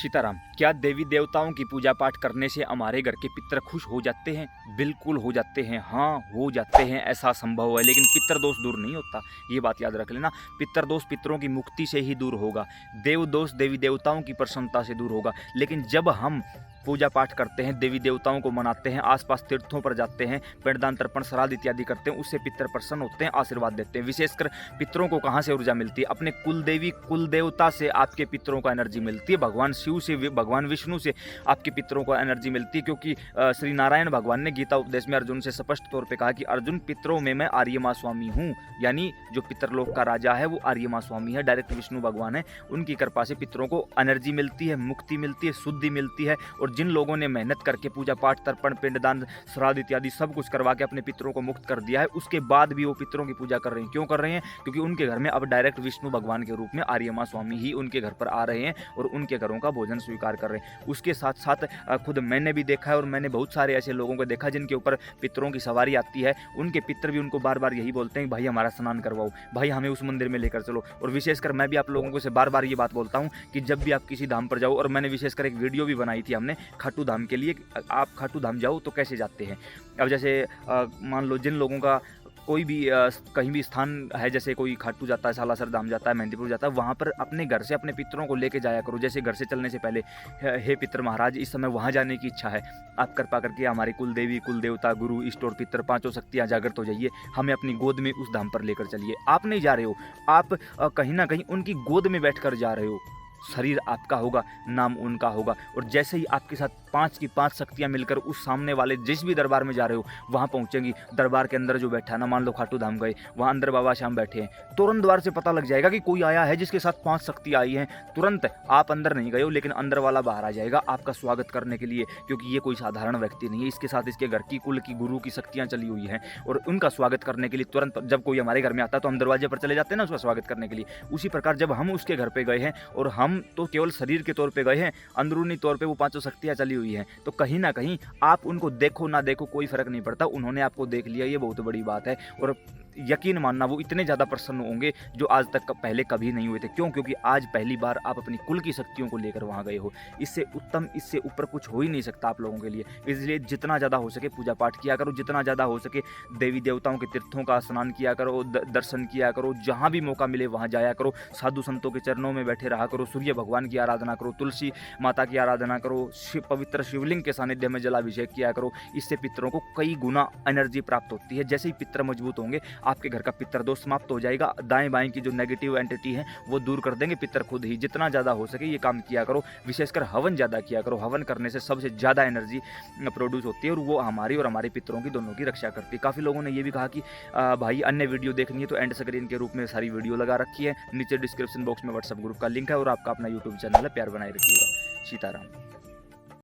सीताराम। क्या देवी देवताओं की पूजा पाठ करने से हमारे घर के पितर खुश हो जाते हैं? बिल्कुल हो जाते हैं। हाँ, हो जाते हैं, ऐसा संभव है। लेकिन पितर दोष दूर नहीं होता, ये बात याद रख लेना। पितर दोष पितरों की मुक्ति से ही दूर होगा। देव दोष देवी देवताओं की प्रसन्नता से दूर होगा। लेकिन जब हम पूजा पाठ करते हैं, देवी देवताओं को मनाते हैं, आसपास तीर्थों पर जाते हैं, पिंडदान तर्पण श्राद्ध इत्यादि करते हैं, उससे पितर प्रसन्न होते हैं, आशीर्वाद देते हैं। विशेषकर पितरों को कहाँ से ऊर्जा मिलती है? अपने कुल देवी कुल देवता से आपके पितरों को एनर्जी मिलती है। भगवान शिव से, भगवान विष्णु से आपके पितरों को एनर्जी मिलती है। क्योंकि श्री नारायण भगवान ने गीता उपदेश में अर्जुन से स्पष्ट तौर पर कहा कि अर्जुन, पितरों में मैं आर्यमा स्वामी हूँ। यानी जो पितरलोक का राजा है वो आर्यमा स्वामी है, डायरेक्ट विष्णु भगवान है। उनकी कृपा से पितरों को एनर्जी मिलती है, मुक्ति मिलती है, शुद्धि मिलती है। और जिन लोगों ने मेहनत करके पूजा पाठ तर्पण पिंडदान श्राद्ध इत्यादि सब कुछ करवा के अपने पितरों को मुक्त कर दिया है, उसके बाद भी वो पितरों की पूजा कर रहे हैं। क्यों कर रहे हैं? क्योंकि उनके घर में अब डायरेक्ट विष्णु भगवान के रूप में आर्यमा स्वामी ही उनके घर पर आ रहे हैं और उनके घरों का भोजन स्वीकार कर रहे हैं। उसके साथ साथ खुद मैंने भी देखा है और मैंने बहुत सारे ऐसे लोगों को देखा जिनके ऊपर पितरों की सवारी आती है। उनके पितर भी उनको बार बार यही बोलते हैं, भाई हमारा स्नान करवाओ, भाई हमें उस मंदिर में लेकर चलो। और विशेषकर मैं भी आप लोगों को से बार बार ये बात बोलता हूँ कि जब भी आप किसी धाम पर जाओ, और मैंने विशेषकर एक वीडियो भी बनाई थी हमने खाटू धाम के लिए, आप खाटू धाम जाओ तो कैसे जाते हैं। अब जैसे मान लो जिन लोगों का कोई भी कहीं भी स्थान है, जैसे कोई खाटू जाता है, सालासर धाम जाता है, मेहंदीपुर जाता है, वहाँ पर अपने घर से अपने पितरों को लेके जाया करो। जैसे घर से चलने से पहले, हे पितर महाराज, इस समय वहाँ जाने की इच्छा है, आप कृपा करके हमारी कुल देवी कुल देवता गुरु इष्ट और पितर पांचों शक्तियाँ जागृत हो जाइए, हमें अपनी गोद में उस धाम पर लेकर चलिए। आप नहीं जा रहे हो, आप कहीं ना कहीं उनकी गोद में बैठकर जा रहे हो। शरीर आपका होगा, नाम उनका होगा। और जैसे ही आपके साथ 5 की 5 शक्तियां मिलकर उस सामने वाले जिस भी दरबार में जा रहे हो वहां पहुंचेंगी, दरबार के अंदर जो बैठा है ना, मान लो खाटू धाम गए, वहां अंदर बाबा श्याम बैठे हैं, तुरंत द्वार से पता लग जाएगा कि कोई आया है जिसके साथ 5 शक्तियां आई हैं। तुरंत आप अंदर नहीं गए हो, लेकिन अंदर वाला बाहर आ जाएगा आपका स्वागत करने के लिए, क्योंकि ये कोई साधारण व्यक्ति नहीं है। इसके साथ इसके घर की कुल की गुरु की शक्तियां चली हुई हैं और उनका स्वागत करने के लिए तुरंत जब कोई हमारे घर में आता है तो हम दरवाजे पर चले जाते हैं ना उसका स्वागत करने के लिए। उसी प्रकार जब हम उसके घर पे गए हैं, और हम तो केवल शरीर के तौर पे गए हैं, अंदरूनी तौर पे वो 5 शक्तियां चली हुई हैं, तो कहीं ना कहीं आप उनको देखो ना देखो कोई फर्क नहीं पड़ता, उन्होंने आपको देख लिया, ये बहुत बड़ी बात है। और यकीन मानना वो इतने ज़्यादा प्रसन्न होंगे जो आज तक पहले कभी नहीं हुए थे। क्यों? क्योंकि आज पहली बार आप अपनी कुल की शक्तियों को लेकर वहाँ गए हो। इससे उत्तम, इससे ऊपर कुछ हो ही नहीं सकता आप लोगों के लिए। इसलिए जितना ज़्यादा हो सके पूजा पाठ किया करो, जितना ज़्यादा हो सके देवी देवताओं के तीर्थों का स्नान किया करो, दर्शन किया करो, जहाँ भी मौका मिले वहाँ जाया करो, साधु संतों के चरणों में बैठे रहा करो, सूर्य भगवान की आराधना करो, तुलसी माता की आराधना करो, पवित्र शिवलिंग के सानिध्य में जलाभिषेक किया करो। इससे पितरों को कई गुना एनर्जी प्राप्त होती है। जैसे ही पितर मजबूत होंगे, आपके घर का पितर दोष समाप्त हो जाएगा। दाएं बाएं की जो नेगेटिव एंटिटी है वो दूर कर देंगे पितर खुद ही। जितना ज़्यादा हो सके ये काम किया करो। विशेषकर हवन ज़्यादा किया करो। हवन करने से सबसे ज़्यादा एनर्जी प्रोड्यूस होती है और वो हमारी और हमारे पितरों की दोनों की रक्षा करती है। काफ़ी लोगों ने ये भी कहा कि भाई अन्य वीडियो देखनी है तो एंड स्क्रीन के रूप में सारी वीडियो लगा रखी है। नीचे डिस्क्रिप्शन बॉक्स में व्हाट्सएप ग्रुप का लिंक है और आपका अपना यूट्यूब चैनल है, प्यार बनाए रखिएगा। सीताराम।